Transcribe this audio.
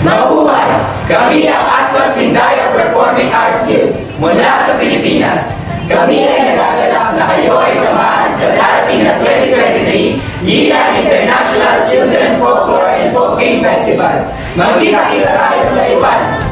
Mabuhay! Kami ang Aswan Sindaya Performing Arts Guild mula sa Pilipinas. Kami ay nagagalak na kayo ay samahan sa darating na 2023 Yilan International Children's Folklore and Folk Game Festival. Magkita-kita tayo sa Taiwan!